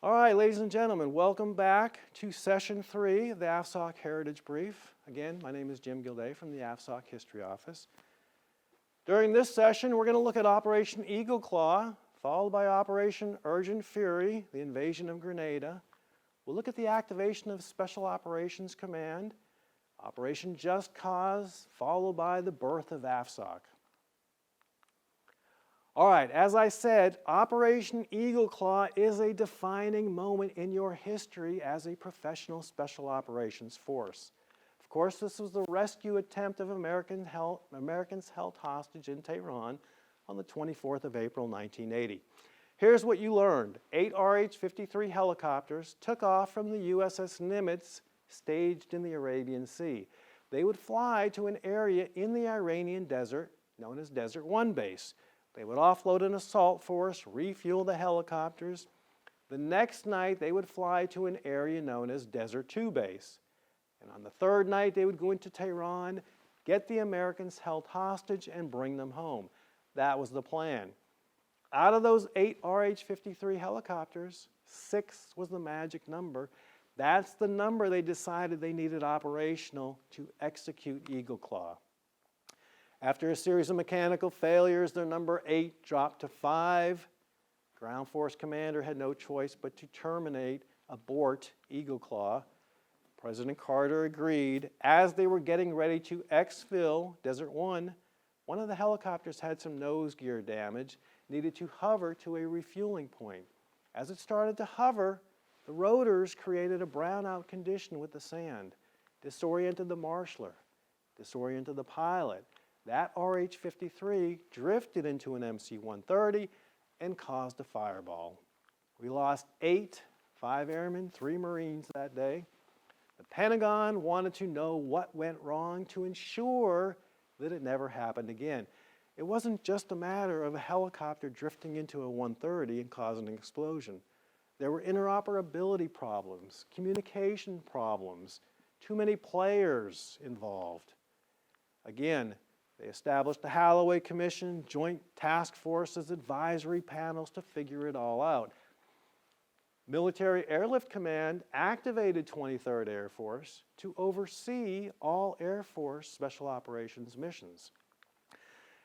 All right, ladies and gentlemen, welcome back to Session 3 of the AFSOC Heritage Brief. Again, my name is Jim Gilday from the AFSOC History Office. During this session, we're going to look at Operation Eagle Claw, followed by Operation Urgent Fury, the invasion of Grenada. We'll look at the activation of Special Operations Command, Operation Just Cause, followed by the birth of AFSOC. All right, as I said, Operation Eagle Claw is a defining moment in your history as a professional special operations force. Of course, this was the rescue attempt of Americans held hostage in Tehran on the 24th of April, 1980. Here's what you learned. 8 RH-53 helicopters took off from the USS Nimitz, staged in the Arabian Sea. They would fly to an area in the Iranian desert known as Desert 1 Base. They would offload an assault force, refuel the helicopters. The next night, they would fly to an area known as Desert 2 Base. And on the third night, they would go into Tehran, get the Americans held hostage, and bring them home. That was the plan. Out of those 8 RH-53 helicopters, 6 was the magic number. That's the number they decided they needed operational to execute Eagle Claw. After a series of mechanical failures, their number 8 dropped to 5. Ground Force Commander had no choice but to abort Eagle Claw. President Carter agreed. As they were getting ready to exfil Desert 1, one of the helicopters had some nose gear damage, needed to hover to a refueling point. As it started to hover, the rotors created a brownout condition with the sand, disoriented the marshaller, disoriented the pilot. That RH-53 drifted into an MC-130 and caused a fireball. We lost 5 airmen, 3 Marines that day. The Pentagon wanted to know what went wrong to ensure that it never happened again. It wasn't just a matter of a helicopter drifting into a 130 and causing an explosion. There were interoperability problems, communication problems, too many players involved. Again, they established the Holloway Commission, joint task forces, advisory panels to figure it all out. Military Airlift Command activated 23rd Air Force to oversee all Air Force Special Operations missions.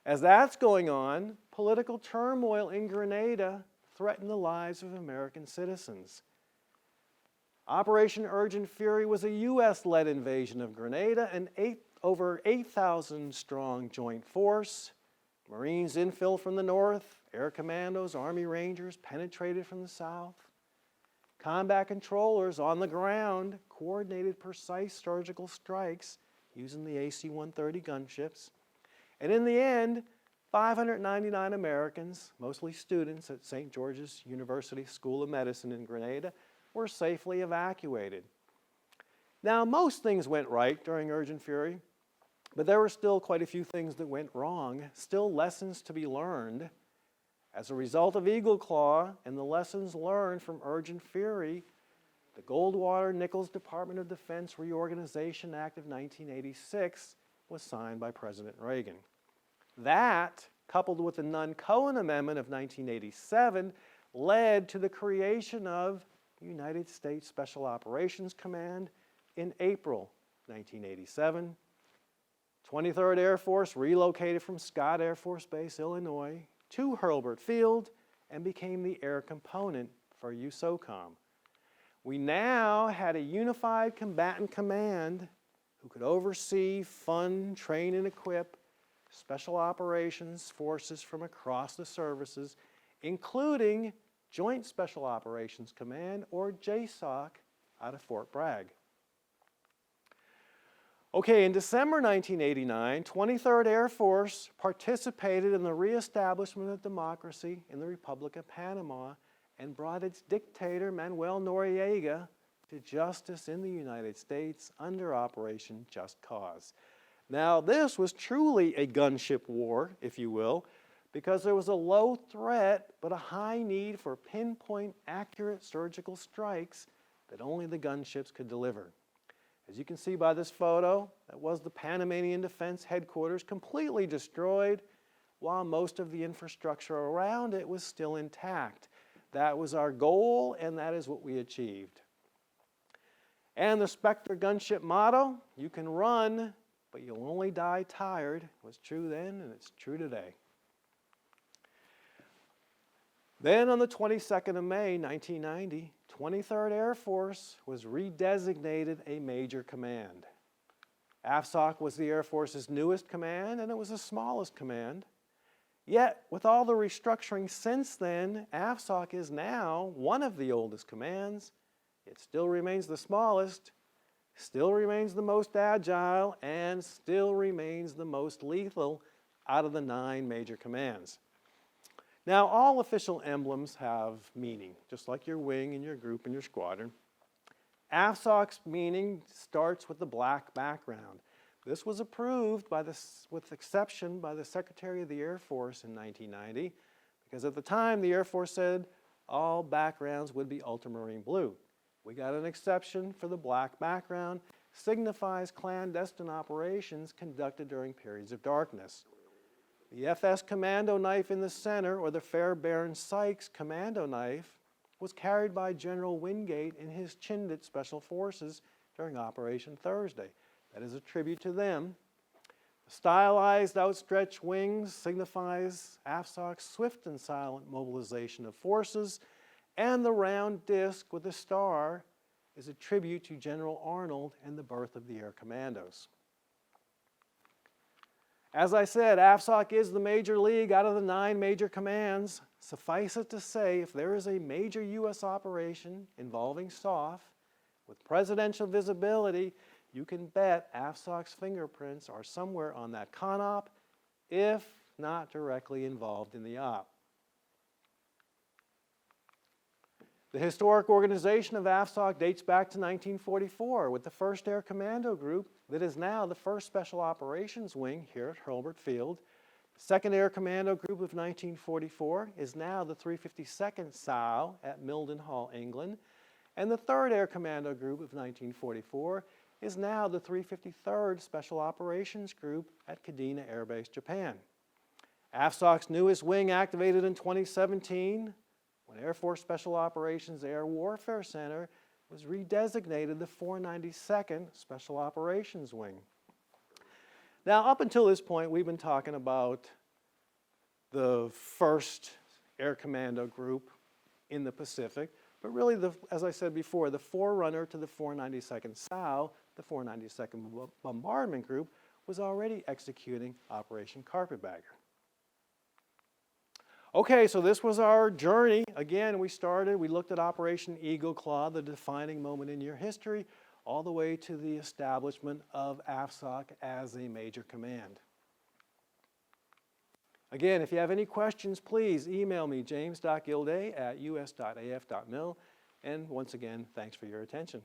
As that's going on, political turmoil in Grenada threatened the lives of American citizens. Operation Urgent Fury was a U.S.-led invasion of Grenada, an over 8,000 strong joint force. Marines infill from the north, air commandos, Army Rangers penetrated from the south. Combat controllers on the ground coordinated precise surgical strikes using the AC-130 gunships. And in the end, 599 Americans, mostly students at St. George's University School of Medicine in Grenada, were safely evacuated. Now, most things went right during Urgent Fury, but there were still quite a few things that went wrong, still lessons to be learned. As a result of Eagle Claw and the lessons learned from Urgent Fury, the Goldwater-Nichols Department of Defense Reorganization Act of 1986 was signed by President Reagan. That, coupled with the Nunn-Cohen Amendment of 1987, led to the creation of the United States Special Operations Command in April 1987. 23rd Air Force relocated from Scott Air Force Base, Illinois, to Hurlburt Field and became the air component for USOCOM. We now had a unified combatant command who could oversee, fund, train, and equip special operations forces from across the services, including Joint Special Operations Command, or JSOC, out of Fort Bragg. Okay, in December 1989, 23rd Air Force participated in the reestablishment of democracy in the Republic of Panama and brought its dictator, Manuel Noriega, to justice in the United States under Operation Just Cause. Now, this was truly a gunship war, if you will, because there was a low threat but a high need for pinpoint accurate surgical strikes that only the gunships could deliver. As you can see by this photo, that was the Panamanian Defense Headquarters, completely destroyed, while most of the infrastructure around it was still intact. That was our goal, and that is what we achieved. And the Spectre gunship motto, you can run, but you'll only die tired, was true then, and it's true today. Then on the 22nd of May, 1990, 23rd Air Force was redesignated a major command. AFSOC was the Air Force's newest command, and it was the smallest command. Yet, with all the restructuring since then, AFSOC is now one of the oldest commands. It still remains the smallest, still remains the most agile, and still remains the most lethal out of the 9 major commands. Now, all official emblems have meaning, just like your wing and your group and your squadron. AFSOC's meaning starts with the black background. This was approved with exception by the Secretary of the Air Force in 1990, because at the time the Air Force said all backgrounds would be ultramarine blue. We got an exception for the black background, signifies clandestine operations conducted during periods of darkness. The FS commando knife in the center, or the Fairbairn-Sykes commando knife, was carried by General Wingate in his Chindit Special Forces during Operation Thursday. That is a tribute to them. The stylized outstretched wings signifies AFSOC's swift and silent mobilization of forces, and the round disc with a star is a tribute to General Arnold and the birth of the Air Commandos. As I said, AFSOC is the major league out of the 9 major commands. Suffice it to say, if there is a major U.S. operation involving SOF with presidential visibility, you can bet AFSOC's fingerprints are somewhere on that CONOP, if not directly involved in the op. The historic organization of AFSOC dates back to 1944 with the 1st Air Commando Group that is now the 1st Special Operations Wing here at Hurlburt Field. The 2nd Air Commando Group of 1944 is now the 352nd SAO at Mildenhall, England. And the 3rd Air Commando Group of 1944 is now the 353rd Special Operations Group at Kadena Air Base, Japan. AFSOC's newest wing activated in 2017 when Air Force Special Operations Air Warfare Center was redesignated the 492nd Special Operations Wing. Now, up until this point, we've been talking about the 1st Air Commando Group in the Pacific, but really, as I said before, the forerunner to the 492nd SAO, the 492nd Bombardment Group, was already executing Operation Carpetbagger. Okay, so this was our journey. Again, we looked at Operation Eagle Claw, the defining moment in your history, all the way to the establishment of AFSOC as a major command. Again, if you have any questions, please email me, james.gilday@us.af.mil. And once again, thanks for your attention.